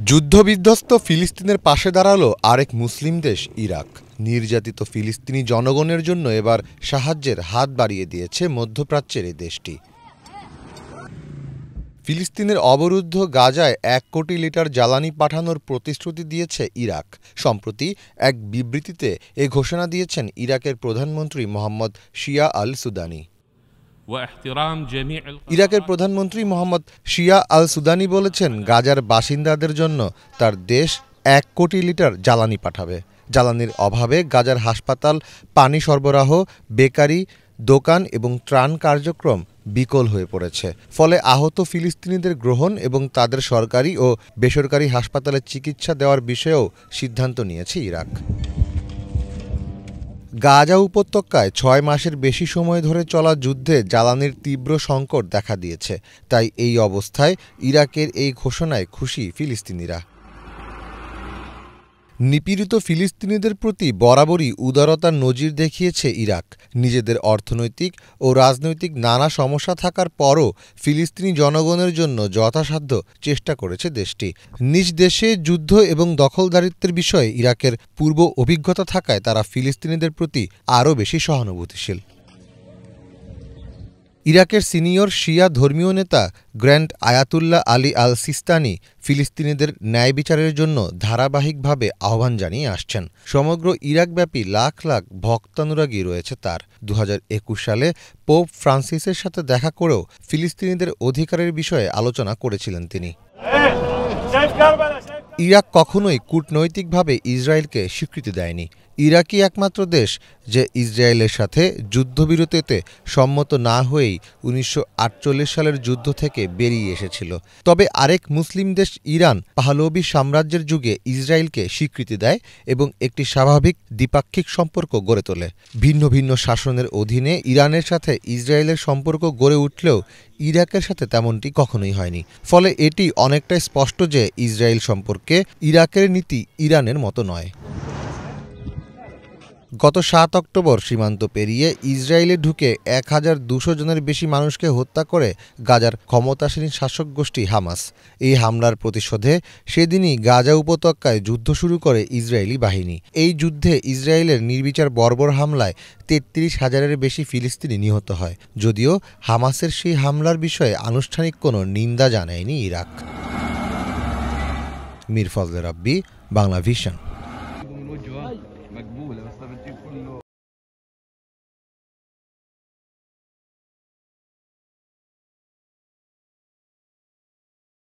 যুদ্ধবিধ্বস্ত ফিলিস্তিনের পাশে দাঁড়ালো আরেক মুসলিম দেশ ইরাক। নির্যাতিত ফিলিস্তিনি জনগণের জন্য এবার সাহায্যের হাত বাড়িয়ে দিয়েছে মধ্যপ্রাচ্যের এই দেশটি। ফিলিস্তিনের অবরুদ্ধ গাজায় 1 কোটি লিটার জ্বালানি পাঠানোর প্রতিশ্রুতি দিয়েছে ইরাক। সম্প্রতি এক বিবৃতিতে এ ঘোষণা দিয়েছেন ইরাকের প্রধানমন্ত্রী মোহাম্মদ শিয়া আল সুদানি। ইরাকের প্রধানমন্ত্রী মোহাম্মদ শিয়া আল সুদানি বলেছেন, গাজার বাসিন্দাদের জন্য তার দেশ 1 কোটি লিটার জ্বালানি পাঠাবে। জ্বালানির অভাবে গাজার হাসপাতাল, পানি সরবরাহ, বেকারি, দোকান এবং ত্রাণ কার্যক্রম বিকল হয়ে পড়েছে। ফলে আহত ফিলিস্তিনিদের গ্রহণ এবং তাদের সরকারি ও বেসরকারি হাসপাতালে চিকিৎসা দেওয়ার বিষয়েও সিদ্ধান্ত নিয়েছে ইরাক। গাজা উপত্যকায় 6 মাসের বেশি সময় ধরে চলা যুদ্ধে জ্বালানির তীব্র সংকট দেখা দিয়েছে। তাই এই অবস্থায় ইরাকের এই ঘোষণায় খুশি ফিলিস্তিনিরা। নিপীড়িত ফিলিস্তিনিদের প্রতি বরাবরই উদারতার নজির দেখিয়েছে ইরাক। নিজেদের অর্থনৈতিক ও রাজনৈতিক নানা সমস্যা থাকার পরও ফিলিস্তিনি জনগণের জন্য যথাসাধ্য চেষ্টা করেছে দেশটি। নিজ দেশে যুদ্ধ এবং দখলদারিত্বের বিষয়ে ইরাকের পূর্ব অভিজ্ঞতা থাকায় তারা ফিলিস্তিনিদের প্রতি আরও বেশি সহানুভূতিশীল। ইরাকের সিনিয়র শিয়া ধর্মীয় নেতা গ্র্যান্ড আয়াতুল্লাহ আলী আল সিস্তানি ফিলিস্তিনিদের ন্যায় বিচারের জন্য ধারাবাহিকভাবে আহ্বান জানিয়ে আসছেন। সমগ্র ইরাকব্যাপী লাখ লাখ ভক্তানুরাগী রয়েছে তার। 2021 সালে পোপ ফ্রান্সিসের সাথে দেখা করেও ফিলিস্তিনিদের অধিকারের বিষয়ে আলোচনা করেছিলেন তিনি। ইরাক কখনোই কূটনৈতিকভাবে ইসরায়েলকে স্বীকৃতি দেয়নি। ইরাকই একমাত্র দেশ যে ইসরায়েলের সাথে যুদ্ধবিরতিতে সম্মত না হয়েই 1948 সালের যুদ্ধ থেকে বেরিয়ে এসেছিল। তবে আরেক মুসলিম দেশ ইরান পাহলভি সাম্রাজ্যের যুগে ইসরায়েলকে স্বীকৃতি দেয় এবং একটি স্বাভাবিক দ্বিপাক্ষিক সম্পর্ক গড়ে তোলে। ভিন্ন ভিন্ন শাসনের অধীনে ইরানের সাথে ইসরায়েলের সম্পর্ক গড়ে উঠলেও ইরাকের সাথে তেমনটি কখনোই হয়নি। ফলে এটি অনেকটাই স্পষ্ট যে ইসরায়েল সম্পর্কে ইরাকের নীতি ইরানের মতো নয়। গত 7 অক্টোবর সীমান্ত পেরিয়ে ইসরায়েলে ঢুকে 1200 জনের বেশি মানুষকে হত্যা করে গাজার ক্ষমতাসীন শাসক গোষ্ঠী হামাস। এই হামলার প্রতিশোধে সেদিনই গাজা উপত্যকায় যুদ্ধ শুরু করে ইসরায়েলি বাহিনী। এই যুদ্ধে ইসরায়েলের নির্বিচার বর্বর হামলায় 33,000-এর বেশি ফিলিস্তিনি নিহত হয়। যদিও হামাসের সেই হামলার বিষয়ে আনুষ্ঠানিক কোনো নিন্দা জানায়নি ইরাক। মীর ফজলে রাব্বি, বাংলা ভিশন।